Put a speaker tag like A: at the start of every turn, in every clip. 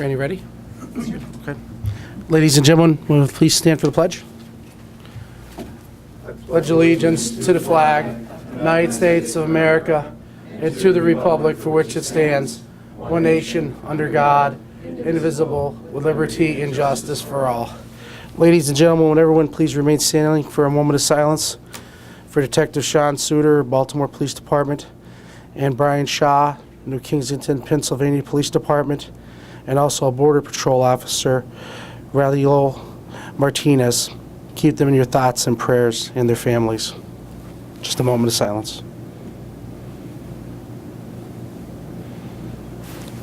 A: Franny, ready? Okay. Ladies and gentlemen, will you please stand for the pledge? Pledge allegiance to the flag, United States of America, and to the republic for which it stands, one nation, under God, indivisible, with liberty and justice for all. Ladies and gentlemen, would everyone please remain standing for a moment of silence for Detective Sean Suter, Baltimore Police Department, and Brian Shaw, New Kensington, Pennsylvania Police Department, and also a Border Patrol Officer, Raul Martinez. Keep them in your thoughts and prayers and their families. Just a moment of silence.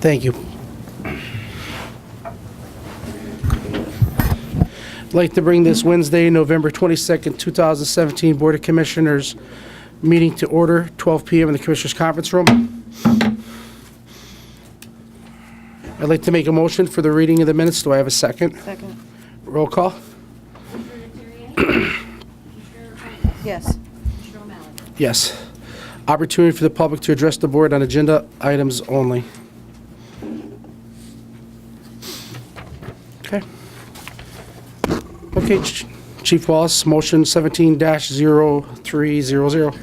A: Thank you. I'd like to bring this Wednesday, November 22nd, 2017 Board of Commissioners meeting to order, 12 p.m. in the Commissioners Conference Room. I'd like to make a motion for the reading of the minutes. Do I have a second?
B: Second.
A: Roll call.
B: Yes.
A: Yes. Opportunity for the public to address the board on agenda items only. Okay. Okay, Chief Wallace, motion 17-0300.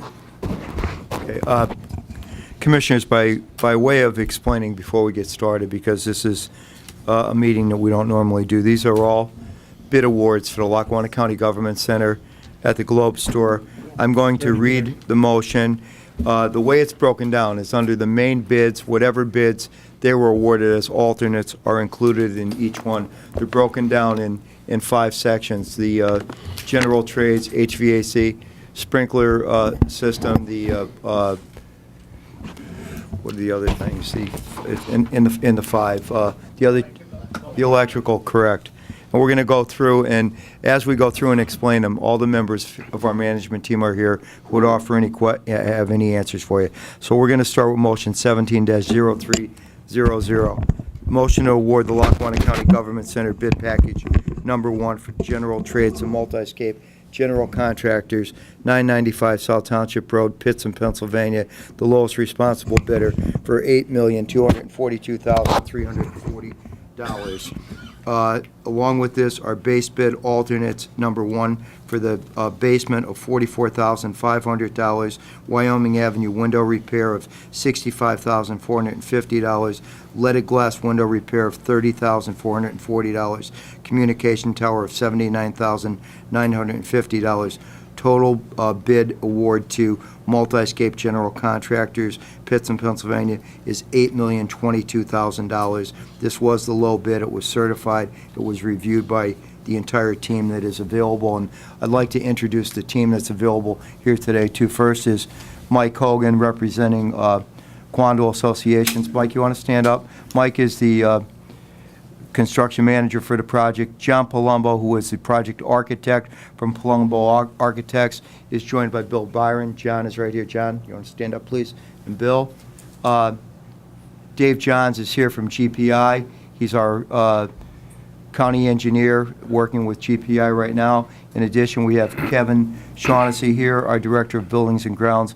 C: Okay, Commissioners, by way of explaining before we get started, because this is a meeting that we don't normally do, these are all bid awards for the Lackawanna County Government Center at the Globe Store. I'm going to read the motion. The way it's broken down is under the main bids, whatever bids they were awarded as alternates are included in each one. They're broken down in 5 sections: the general trades, HVAC, sprinkler system, the what are the other things? In the 5, the electrical, correct. And we're going to go through, and as we go through and explain them, all the members of our management team are here who would offer have any answers for you. So we're going to start with motion 17-0300. Motion to award the Lackawanna County Government Center bid package number 1 for general trades and multi-scape general contractors, 995 South Township Road, Pittston, Pennsylvania, the lowest responsible bidder for $8,242,340. Along with this are base bid alternates number 1 for the basement of $44,500, Wyoming Avenue window repair of $65,450, leaded glass window repair of $30,440, communication tower of $79,950. Total bid award to Multiscape General Contractors, Pittston, Pennsylvania, is $8,022,000. This was the low bid. It was certified. It was reviewed by the entire team that is available. And I'd like to introduce the team that's available here today, too. First is Mike Hogan, representing Quandle Associations. Mike, you want to stand up? Mike is the construction manager for the project. John Palumbo, who is the project architect from Palumbo Architects, is joined by Bill Byron. John is right here. John, you want to stand up, please? And Bill. Dave Johns is here from GPI. He's our county engineer working with GPI right now. In addition, we have Kevin Shaughnessy here, our director of buildings and grounds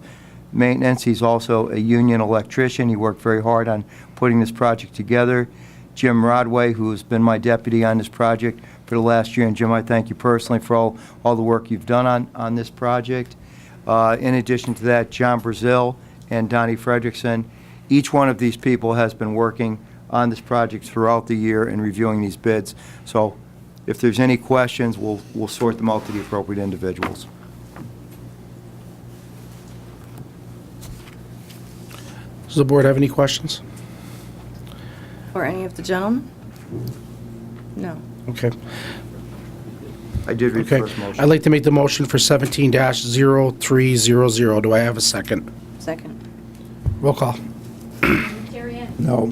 C: maintenance. He's also a union electrician. He worked very hard on putting this project together. Jim Rodway, who has been my deputy on this project for the last year. And Jim, I thank you personally for all the work you've done on this project. In addition to that, John Brazil and Donnie Fredrickson. Each one of these people has been working on this project throughout the year and reviewing these bids. So if there's any questions, we'll sort them out to the appropriate individuals.
A: Does the board have any questions?
B: Or any of the gentlemen? No.
A: Okay.
C: I did read the
A: Okay.
C: first motion.
A: I'd like to make the motion for 17-0300. Do I have a second?
B: Second.
A: Roll call.
D: Terry Ann.
C: No.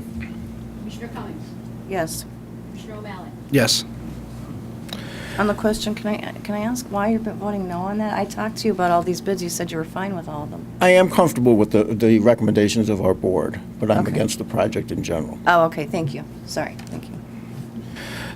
D: Commissioner Cummings.
B: Yes.
D: Commissioner O'Malley.
A: Yes.
B: On the question, can I ask why you're voting no on that? I talked to you about all these bids. You said you were fine with all of them.
E: I am comfortable with the recommendations of our board, but I'm
B: Okay.
E: against the project in general.
B: Oh, okay. Thank you. Sorry. Thank you.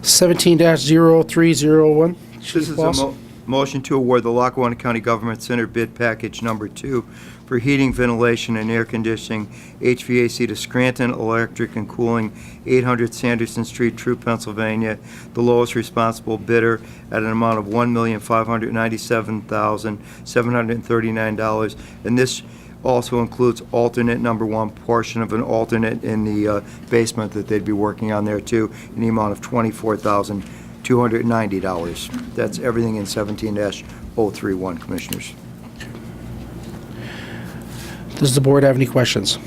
A: 17-0301.
C: This
A: Chief
C: is
A: Boss.
C: Motion to award the Lackawanna County Government Center bid package number 2 for heating, ventilation, and air conditioning HVAC to Scranton Electric and Cooling, 800 Sanderson Street, True, Pennsylvania. The lowest responsible bidder at an amount of $1,597,739. And this also includes alternate number 1, portion of an alternate in the basement that they'd be working on there too, in the amount of $24,290. That's everything in 17-031, Commissioners.
A: Does the board have any questions?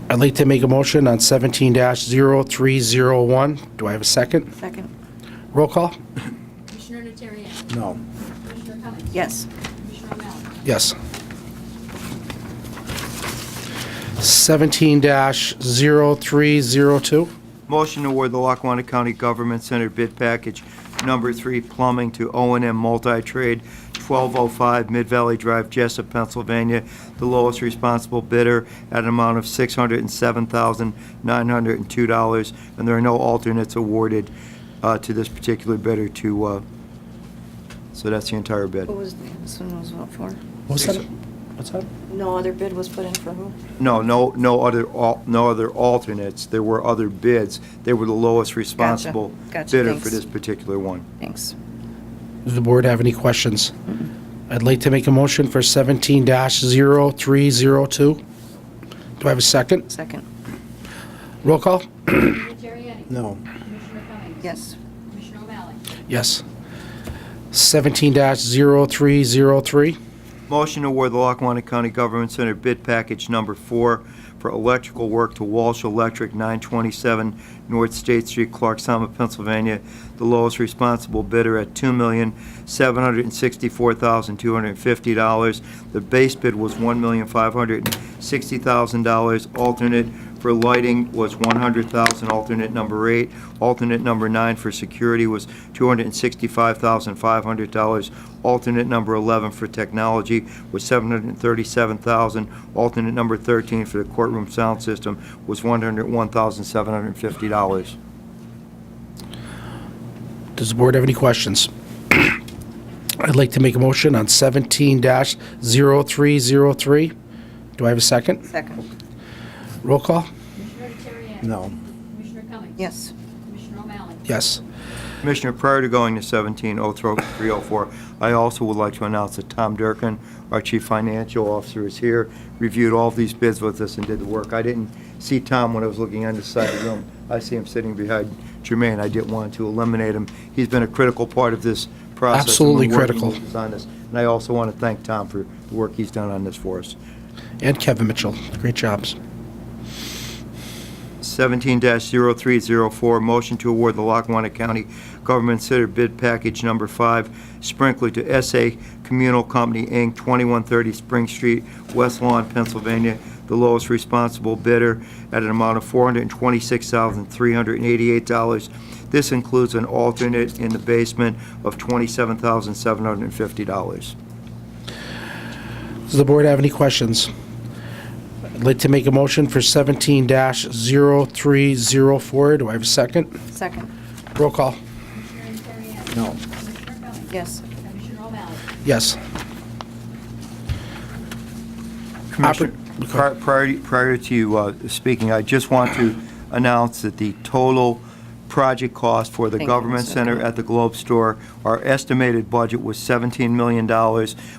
A: I'd like to make a motion on 17-0301. Do I have a second?
B: Second.
A: Roll call?
D: Commissioner Niterian.
E: No.
D: Commissioner Cummings.
B: Yes.
D: Commissioner O'Malley.
A: Yes. 17-0302.
C: Motion to award the Lackawanna County Government Center bid package number 3, plumbing to O&M Multi-Trade, 1205 Mid-Valley Drive, Jessup, Pennsylvania. The lowest responsible bidder at an amount of $607,902, and there are no alternates awarded to this particular bidder so that's the entire bid.
B: What was, this one was what for?
A: What's that? What's that?
B: No other bid was put in for who?
C: No other alternates. There were other bids. They were the lowest responsible
B: Gotcha,
C: bidder
B: thanks.
C: for this particular one.
B: Thanks.
A: Does the board have any questions? I'd like to make a motion for 17-0302. Do I have a second?
B: Second.
A: Roll call?
D: Commissioner Niterian.
E: No.
D: Commissioner Cummings.
B: Yes.
D: Commissioner O'Malley.
A: Yes. 17-0303.
C: Motion to award the Lackawanna County Government Center bid package number 4 for electrical work to Walsh Electric, 927 North State Street, Clarksoma, Pennsylvania. The lowest responsible bidder at $2,764,250. The base bid was $1,560,000. Alternate for lighting was $100,000, alternate number 8. Alternate number 9 for security was $265,500. Alternate number 11 for technology was $737,000. Alternate number 13 for the courtroom sound system was $101,750.
A: Does the board have any questions? I'd like to make a motion on 17-0303. Do I have a second?
B: Second.
A: Roll call?
D: Commissioner Niterian.
E: No.
D: Commissioner Cummings.
B: Yes.
D: Commissioner O'Malley.
A: Yes.
C: Commissioner, prior to going to 17-0304, I also would like to announce that Tom Durkin, our Chief Financial Officer, is here, reviewed all of these bids with us and did the work. I didn't see Tom when I was looking on this side of the room. I see him sitting behind Jermaine. I didn't want to eliminate him. He's been a critical part of this process.
A: Absolutely
C: and we're working
A: critical.
C: with us on this. And I also want to thank Tom for the work he's done on this for us.
A: And Kevin Mitchell. Great jobs.
C: 17-0304, motion to award the Lackawanna County Government Center bid package number 5, sprinkler to SA Communal Company, Inc., 2130 Spring Street, West Lawn, Pennsylvania. The lowest responsible bidder at an amount of $426,388. This includes an alternate in the basement of $27,750.
A: Does the board have any questions? I'd like to make a motion for 17-0304. Do I have a second?
B: Second.
A: Roll call?
D: Commissioner Niterian.
E: No.
D: Commissioner Cummings.
B: Yes.
D: Commissioner O'Malley.
A: Yes.
C: Commissioner, prior to you speaking, I just want to announce that the total project cost for the
B: Thank you,
C: Government
B: Mr.
C: Center
B: O'Connor.
C: at the Globe Store, our estimated budget was $17 million.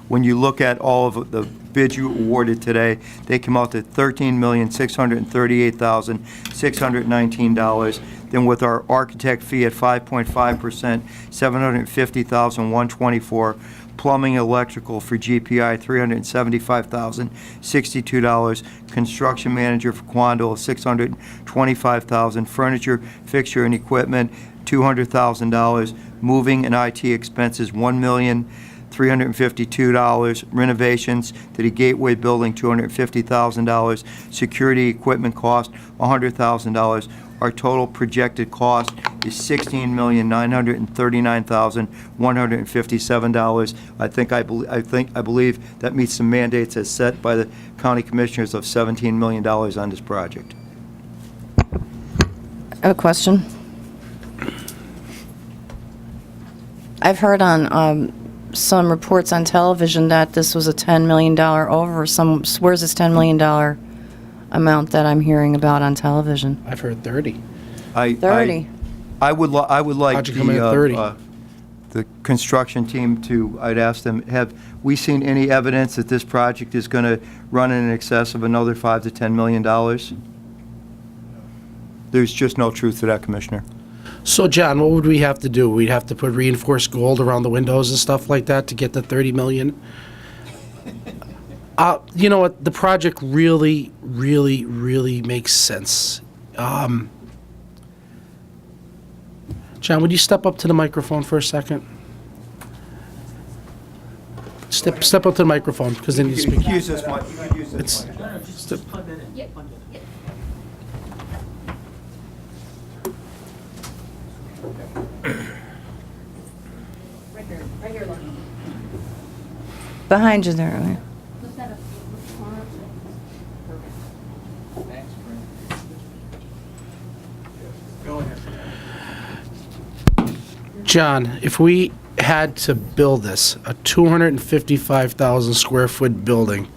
C: When you look at all of the bids you awarded today, they come out to $13,638,619. Then with our architect fee at 5.5%, $750,124. Plumbing, electrical for GPI, $375,062. Construction manager for Quandle, $625,000. Furniture, fixture, and equipment, $200,000. Moving and IT expenses, $1,352,000. Renovations to the Gateway Building, $250,000. Security equipment cost, $100,000. Our total projected cost is $16,939,157. I believe that meets the mandates as set by the county commissioners of $17 million on this project.
B: I have a question. I've heard on some reports on television that this was a $10 million over. Where's this $10 million amount that I'm hearing about on television?
A: I've heard 30.
B: 30.
C: I would like
A: How'd you come in at 30?
C: The construction team to, I'd ask them, have we seen any evidence that this project is going to run in excess of another $5 to $10 million? There's just no truth to that, Commissioner.
A: So, John, what would we have to do? We'd have to put reinforced gold around the windows and stuff like that to get the 30 million? You know what? The project really, really, really makes sense. John, would you step up to the microphone for a second? Step up to the microphone, because then you
C: You
A: speak.
C: could use this one. You could use this
A: It's,
C: one.
A: step-
D: Right here, Lauren.
B: Behind you there. Right?
D: Lift that up. Perfect.
A: John, if we had to build this, a 255,000 square foot building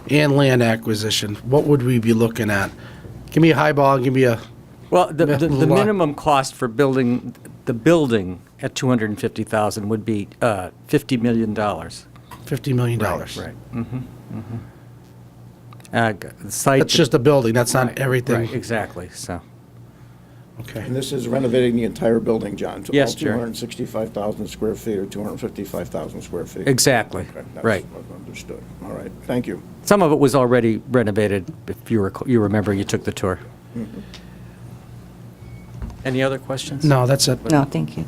A: and land acquisition, what would we be looking at? Give me a highball, give me a,
F: Well, the
A: Lot.
F: minimum cost for building the building at 250,000 would be $50 million.
A: $50 million.
F: Right. The site.
A: That's just a building, that's not
F: Right,
A: everything.
F: Right, exactly, so.
A: Okay.
E: And this is renovating the entire building, John? to
F: Yes,
E: all
F: Jerry.
E: 265,000 square feet or 255,000 square feet?
F: Exactly,
E: Okay, that's
F: right.
E: Understood. All right, thank you.
F: Some of it was already renovated, if you remember, you took the tour. Any other questions?
A: No, that's it.
B: No, thank you.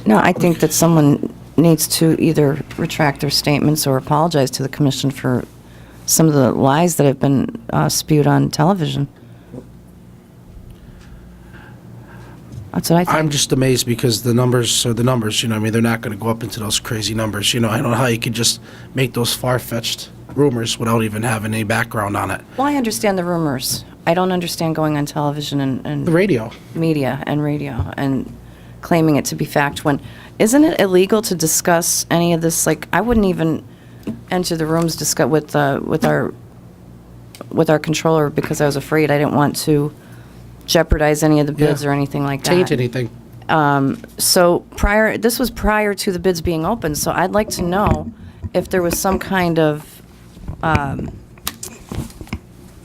B: No, I think that someone needs to either retract their statements or apologize to the commission for some of the lies that have been spewed on television. That's what I think.
A: I'm just amazed because the numbers are the numbers, you know, I mean, they're not gonna go up into those crazy numbers, you know, I don't know how you could just make those far-fetched rumors without even having any background on it.
B: Well, I understand the rumors. I don't understand going on television
A: The
B: and
A: radio,
B: media and radio and claiming it to be fact when, isn't it illegal to discuss any of this? Like, I wouldn't even enter the rooms with our controller because I was afraid I didn't want to jeopardize any of the bids
A: Yeah.
B: or anything like that.
A: taint anything.
B: So this was prior to the bids being open, so I'd like to know if there was some kind of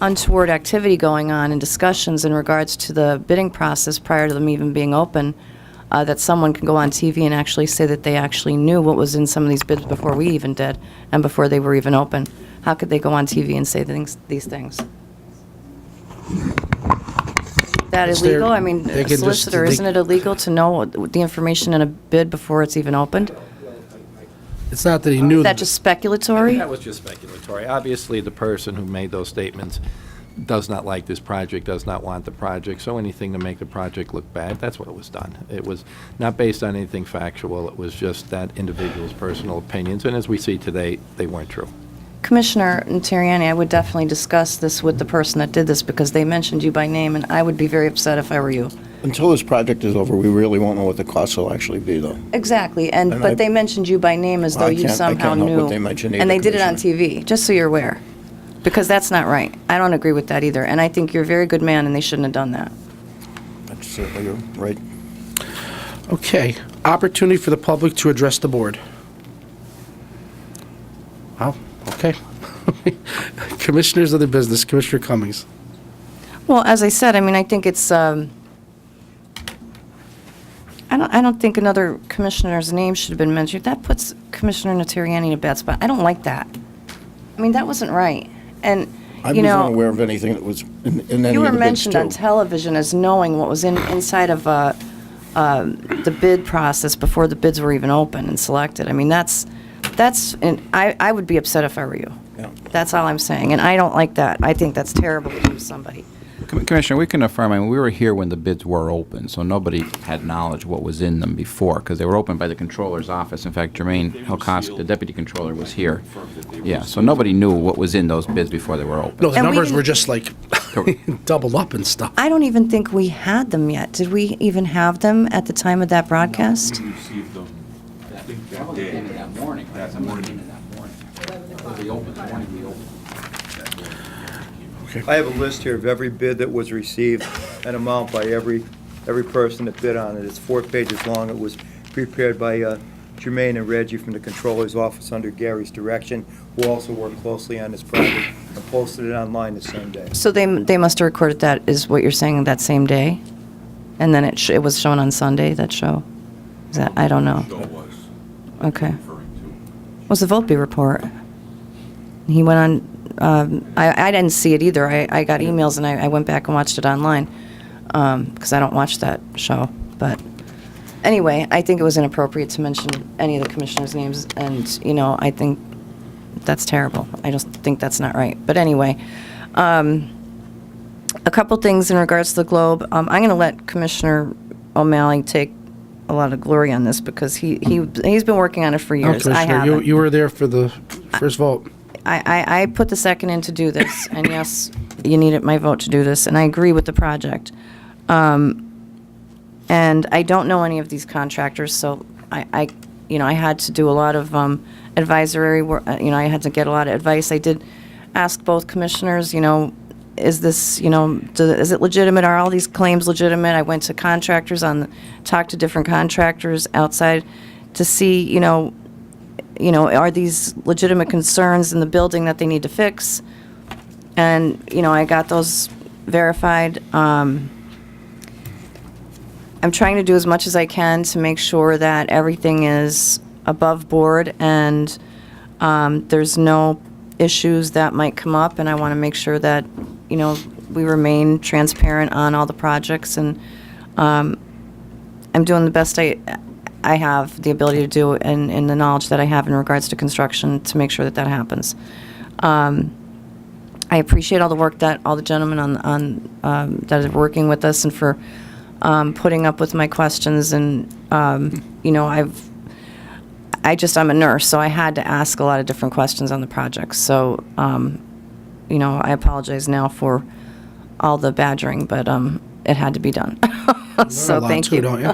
B: untoward activity going on in discussions in regards to the bidding process prior to them even being open, that someone can go on TV and actually say that they actually knew what was in some of these bids before we even did and before they were even open. How could they go on TV and say these things? That
A: It's their-
B: illegal? I mean,
A: they
B: a
A: can just-
B: solicitor,
A: they-
B: isn't it illegal to know the information in a bid before it's even opened?
A: It's not that he knew
B: Is that
A: that.
B: just speculatory?
G: That was just speculatory. Obviously, the person who made those statements does not like this project, does not want the project, so anything to make the project look bad, that's what it was done. It was not based on anything factual, it was just that individual's personal opinions, and as we see today, they weren't true.
B: Commissioner Terriani, I would definitely discuss this with the person that did this because they mentioned you by name, and I would be very upset if I were you.
E: Until this project is over, we really won't know what the costs will actually be, though.
B: Exactly,
E: And I-
B: but they mentioned you by name as though
E: I
B: you
E: can't- I
B: somehow
E: can't help
B: knew.
E: what they mention
B: And
E: either,
B: they did it on
E: Commissioner.
B: TV, just so you're aware. Because that's not right. I don't agree with that either, and I think you're a very good man, and they shouldn't have done that.
E: That's certainly you're right.
A: Okay, opportunity for the public to address the board. Oh, okay. Commissioners of the business, Commissioner Cummings.
B: Well, as I said, I mean, I think it's, I don't think another commissioner's name should have been mentioned. That puts Commissioner Natariani in a bad spot. I don't like that. I mean, that wasn't right. And,
E: I
B: you
E: wasn't
B: know,
E: aware of anything that was in any
B: you
E: of
B: were
E: the bids,
B: mentioned on
E: too.
B: television as knowing what was inside of the bid process before the bids were even open and selected. I mean, and I would be upset if I were you.
E: Yeah.
B: That's all I'm saying, and I don't like that. I think that's terrible to do to somebody.
H: Commissioner, we can affirm, I mean, we were here when the bids were open, so nobody had knowledge what was in them before, because they were opened by the Controller's office. In fact, Jermaine Helkosky, the Deputy Controller, was here. Yeah, so nobody knew what was in those bids before they were open.
A: No, the
B: And we
A: numbers
B: didn't-
A: were just like doubled up and stuff.
B: I don't even think we had them yet. Did we even have them at the time of that broadcast?
I: Received them, I think that
H: Came in
I: day.
H: that morning. That morning. Came in that morning. They opened, the morning we opened.
C: I have a list here of every bid that was received, an amount by every person that bid on it. It's 4 pages long. It was prepared by Jermaine and Reggie from the Controller's Office under Gary's direction, who also worked closely on this project, and posted it online the same day.
B: So they must have recorded that, is what you're saying, that same day? And then it was shown on Sunday, that show? Is that, I don't know.
I: Show was
B: Okay.
I: referring
B: Was the Volpe report? He went on, I didn't see it either. I got emails and I went back and watched it online, because I don't watch that show. But anyway, I think it was inappropriate to mention any of the commissioners' names, and, you know, I think that's terrible. I just think that's not right. But anyway, a couple things in regards to the Globe. I'm going to let Commissioner O'Malley take a lot of glory on this, because he's been working on it for
A: No,
B: years. I
A: Commissioner,
B: haven't.
A: you were there for the first vote.
B: I put the second in to do this, and yes, you needed my vote to do this, and I agree with the project. And I don't know any of these contractors, so I had to do a lot of advisory work. I had to get a lot of advice. I did ask both commissioners, is this, is it legitimate? Are all these claims legitimate? I went to contractors talked to different contractors outside to see, are these legitimate concerns in the building that they need to fix? And, I got those verified. I'm trying to do as much as I can to make sure that everything is above board and there's no issues that might come up, and I want to make sure that, we remain transparent on all the projects, and I'm doing the best I have the ability to do in the knowledge that I have in regards to construction to make sure that happens. I appreciate all the work that all the gentlemen on that are working with us, and for putting up with my questions, and I'm a nurse, so I had to ask a lot of different questions on the project. So, I apologize now for all the badgering, but it had to be done. So
A: You're allowed
B: thank
A: to,
B: you.
A: don't you?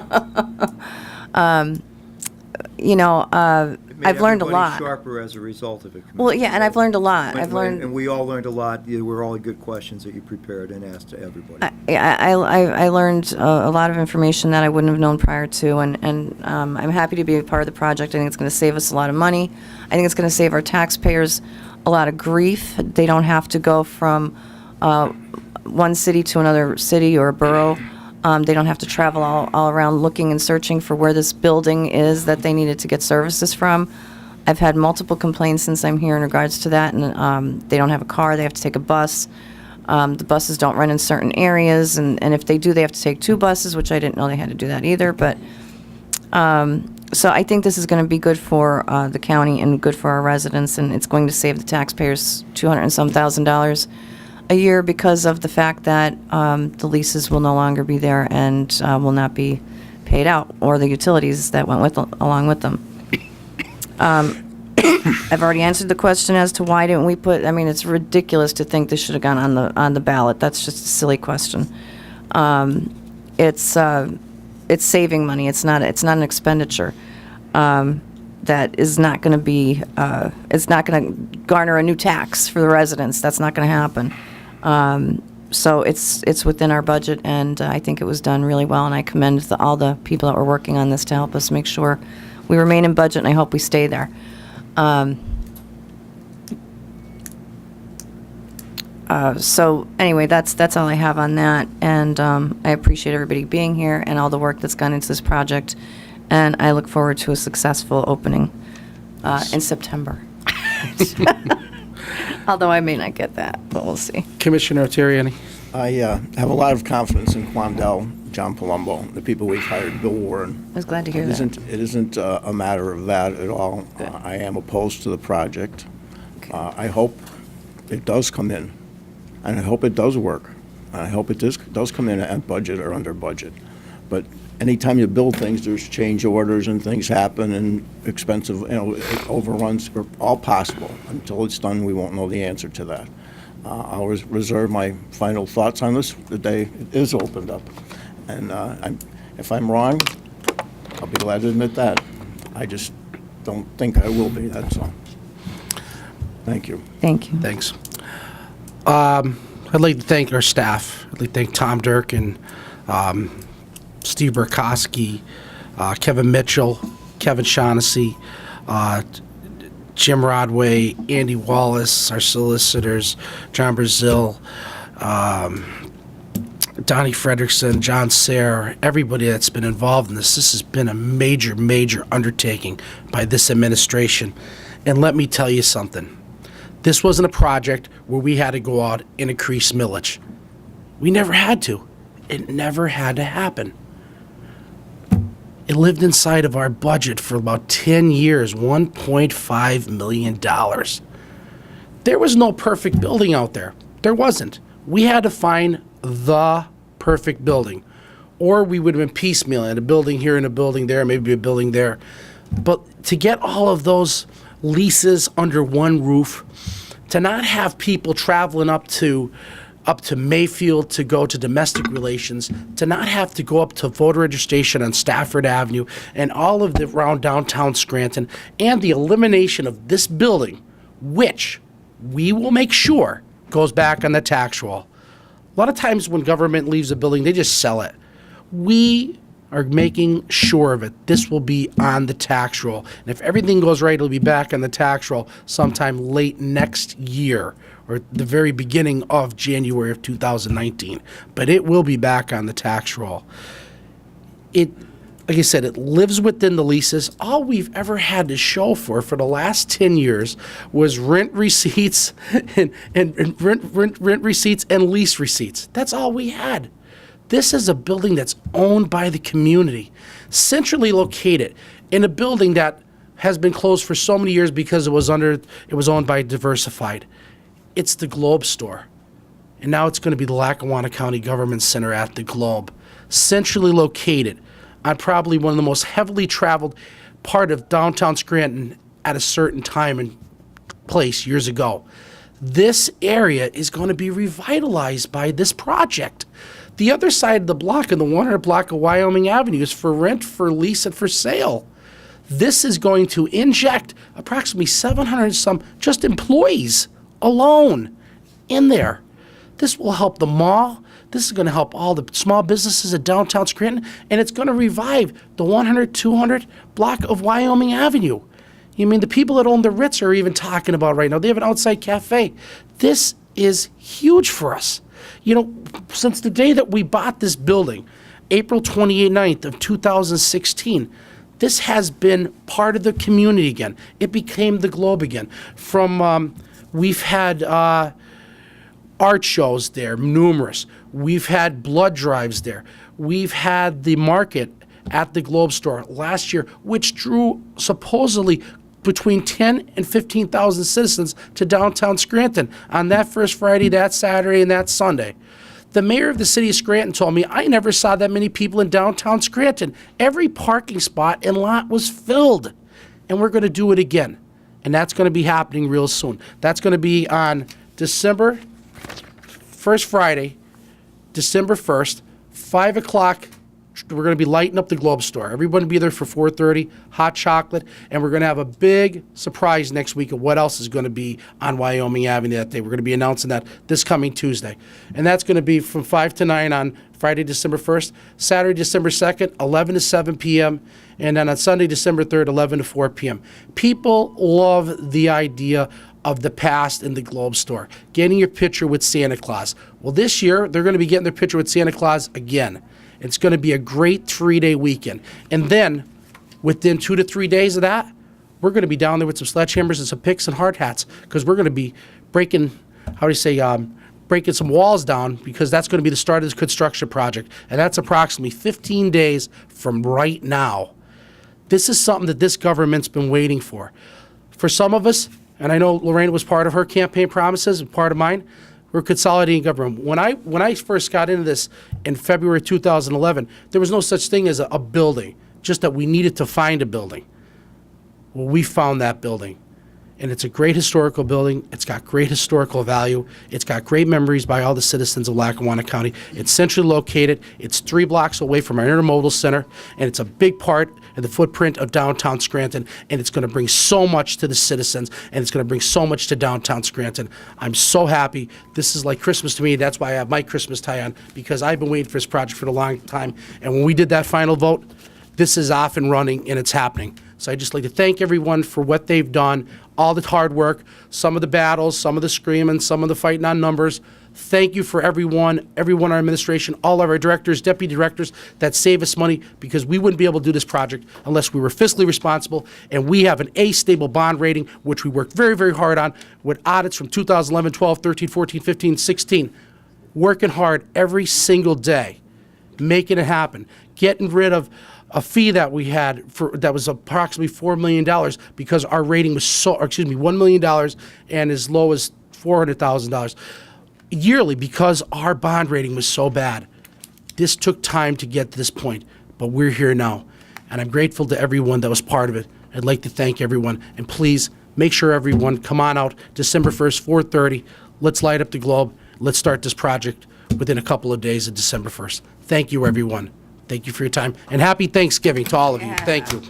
B: I've learned a lot.
C: Sharper as a result of it.
B: Well, yeah, and I've learned a lot.
C: And we all learned a lot. They were all good questions that you prepared and asked to everybody.
B: I learned a lot of information that I wouldn't have known prior to, and I'm happy to be a part of the project. I think it's going to save us a lot of money. I think it's going to save our taxpayers a lot of grief. They don't have to go from one city to another city or a borough. They don't have to travel all around looking and searching for where this building is that they needed to get services from. I've had multiple complaints since I'm here in regards to that, and they don't have a car, they have to take a bus. The buses don't run in certain areas, and if they do, they have to take 2 buses, which I didn't know they had to do that either. But so I think this is going to be good for the county and good for our residents, and it's going to save the taxpayers $200 and some thousand a year, because of the fact that the leases will no longer be there and will not be paid out, or the utilities that went along with them. I've already answered the question as to why didn't we put. I mean, it's ridiculous to think this should have gone on the ballot. That's just a silly question. It's saving money. It's not an expenditure. That is not going to be. It's not going to garner a new tax for the residents. That's not going to happen. So it's within our budget, and I think it was done really well, and I commend all the people that were working on this to help us make sure we remain in budget, and I hope we stay there. So anyway, that's all I have on that, and I appreciate everybody being here and all the work that's gone into this project, and I look forward to a successful opening in September. Although I may not get that, but we'll see.
A: Commissioner Terriani.
E: I have a lot of confidence in Quandel, John Palumbo, the people we've hired, Bill Warren.
B: I was glad to hear
E: It
B: that.
E: isn't a matter of that at all. I am opposed to the project. I hope it does come in, and I hope it does work. I hope it does come in at budget or under budget. But anytime you build things, there's change orders and things happen and expensive, overruns are all possible. Until it's done, we won't know the answer to that. I'll reserve my final thoughts on this the day it is opened up. And if I'm wrong, I'll be glad to admit that. I just don't think I will be, that's all. Thank you.
B: Thank you.
A: Thanks. I'd like to thank our staff. I'd like to thank Tom Dirk and Steve Burkowski, Kevin Mitchell, Kevin Shaughnessy, Jim Rodway, Andy Wallace, our solicitors, John Brazil, Donnie Frederickson, John Sayre, everybody that's been involved in this. This has been a major, major undertaking by this administration. And let me tell you something. This wasn't a project where we had to go out and increase millage. We never had to. It never had to happen. It lived inside of our budget for about 10 years, $1.5 million. There was no perfect building out there. There wasn't. We had to find the perfect building. Or we would have been piecemealing a building here and a building there, maybe a building there. But to get all of those leases under one roof, to not have people traveling up to Mayfield to go to domestic relations, to not have to go up to voter registration on Stafford Avenue and all of the around downtown Scranton, and the elimination of this building, which we will make sure goes back on the tax roll. A lot of times when government leaves a building, they just sell it. We are making sure of it. This will be on the tax roll. And if everything goes right, it'll be back on the tax roll sometime late next year or the very beginning of January of 2019. But it will be back on the tax roll. It, like I said, it lives within the leases. All we've ever had to show for the last 10 years was rent receipts and rent receipts and lease receipts. That's all we had. This is a building that's owned by the community, centrally located in a building that has been closed for so many years because it was owned by Diversified. It's the Globe store. And now it's going to be the Lackawanna County Government Center at the Globe, centrally located on probably one of the most heavily traveled part of downtown Scranton at a certain time and place years ago. This area is going to be revitalized by this project. The other side of the block, in the 100 block of Wyoming Avenue, is for rent, for lease, and for sale. This is going to inject approximately 700 some just employees alone in there. This will help the mall. This is going to help all the small businesses in downtown Scranton, and it's going to revive the 100, 200 block of Wyoming Avenue. You mean the people that own the Ritz are even talking about right now. They have an outside cafe. This is huge for us. You know, since the day that we bought this building, April 29th of 2016, this has been part of the community again. It became the Globe again. We've had art shows there, numerous. We've had blood drives there. We've had the market at the Globe store last year, which drew supposedly between 10 and 15,000 citizens to downtown Scranton on that first Friday, that Saturday, and that Sunday. The mayor of the city of Scranton told me, I never saw that many people in downtown Scranton. Every parking spot and lot was filled. And we're going to do it again. And that's going to be happening real soon. That's going to be on December, first Friday, December 1st, 5 o'clock. We're going to be lighting up the Globe store. Everybody will be there for 4:30, hot chocolate, and we're going to have a big surprise next week of what else is going to be on Wyoming Avenue that day. We're going to be announcing that this coming Tuesday. And that's going to be from 5 to 9 on Friday, December 1st, Saturday, December 2nd, 11 to 7 p.m., and then on Sunday, December 3rd, 11 to 4 p.m. People love the idea of the past in the Globe store, getting your picture with Santa Claus. Well, this year, they're going to be getting their picture with Santa Claus again. It's going to be a great 3-day weekend. And then, within 2 to 3 days of that, we're going to be down there with some sledgehammers and some picks and hard hats because we're going to be breaking, breaking some walls down because that's going to be the start of this construction project. And that's approximately 15 days from right now. This is something that this government's been waiting for. For some of us, and I know Lorraine was part of her campaign promises and part of mine, We're consolidating government. When I first got into this in February 2011, there was no such thing as a building, just that we needed to find a building. Well, we found that building. And it's a great historical building. It's got great historical value. It's got great memories by all the citizens of Lackawanna County. It's centrally located. It's 3 blocks away from our intermodal center, and it's a big part of the footprint of downtown Scranton, and it's going to bring so much to the citizens, and it's going to bring so much to downtown Scranton. I'm so happy. This is like Christmas to me. That's why I have my Christmas tie on, because I've been waiting for this project for a long time. And when we did that final vote, this is off and running, and it's happening. So I'd just like to thank everyone for what they've done, all the hard work, some of the battles, some of the screaming, some of the fighting on numbers. Thank you for everyone in our administration, all of our directors, deputy directors that save us money, because we wouldn't be able to do this project unless we were fiscally responsible. And we have an A stable bond rating, which we worked very, very hard on with audits from 2011, 12, 13, 14, 15, 16. Working hard every single day, making it happen, getting rid of a fee that we had that was approximately $4 million, because our rating was $1 million and as low as $400,000 yearly, because our bond rating was so bad. This took time to get to this point, but we're here now, and I'm grateful to everyone that was part of it. I'd like to thank everyone, and please make sure everyone come on out December 1st, 4:30. Let's light up the globe. Let's start this project within a couple of days of December 1st. Thank you, everyone. Thank you for your time, and happy Thanksgiving to all of you. Thank you.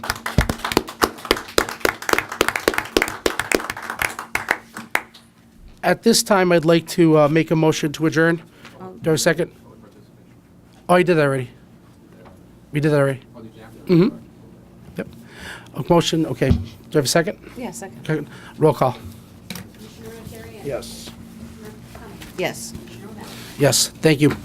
A: At this time, I'd like to make a motion to adjourn. Do I have a second? Oh, you did that already. We did that already. Mm-hmm. Yep. A motion, okay. Do I have a second?
B: Yeah, second.
A: Okay. Roll call.
D: Commissioner Rodriguez?
A: Yes.
D: Commissioner Cummings?
B: Yes.
D: Commissioner O'Malley?
A: Yes, thank you.